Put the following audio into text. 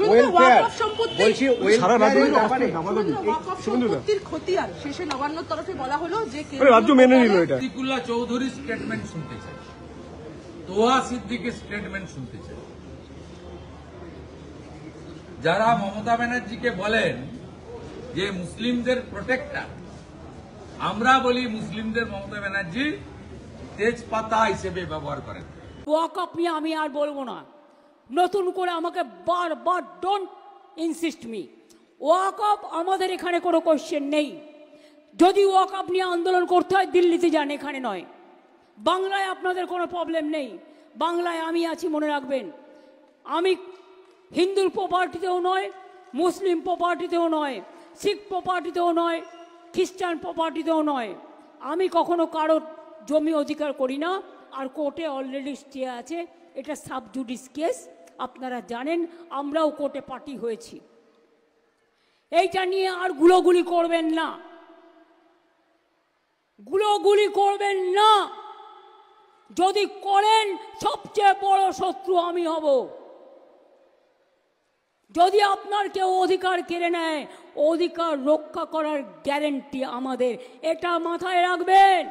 Welfare বলছি সারা রাজ্যে সম্পত্তির খতিয়ান শেষে নবান্নর তরফে বলা হলো যে রাজ্য মেনে নিল এটা। সিদ্দিকুল্লাহ চৌধুরীর স্টেটমেন্ট শুনতে চাই, তোহা সিদ্দিকের স্টেটমেন্ট শুনতে চাই। যারা মমতা ব্যানার্জিকে বলেন যে মুসলিমদের প্রোটেক্টর, আমরা বলি মুসলিমদের মমতা ব্যানার্জি তেজপাতা হিসেবে ব্যবহার করেন। ওয়াকআপ নিয়ে আমি আর বলবো না, নতুন করে আমাকে বারবার ডোন্ট ইনসিস্ট মি। ওয়াকআপ আমাদের এখানে কোনো কোশ্চেন নেই। যদি ওয়াকআপ নিয়ে আন্দোলন করতে হয় দিল্লিতে যান, এখানে নয়। বাংলায় আপনাদের কোনো প্রবলেম নেই, বাংলায় আমি আছি, মনে রাখবেন। আমি হিন্দুর প্রপার্টিতেও নয়, মুসলিম প্রপার্টিতেও নয়, শিখ প্রপার্টিতেও নয়, খ্রিস্টান প্রপার্টিতেও নয়। আমি কখনো কারোর জমি অধিকার করি না। আর কোর্টে অলরেডি স্টে আছে, এটা সাব জুডিস কেস, আপনারা জানেন। আমরাও কোর্টে পার্টি হয়েছি। এইটা নিয়ে আর গুলোগুলি করবেন না, গুলোগুলি করবেন না। যদি করেন সবচেয়ে বড় শত্রু আমি হব। যদি আপনার কেউ অধিকার কেড়ে নেয়, অধিকার রক্ষা করার গ্যারেন্টি আমাদের, এটা মাথায় রাখবেন।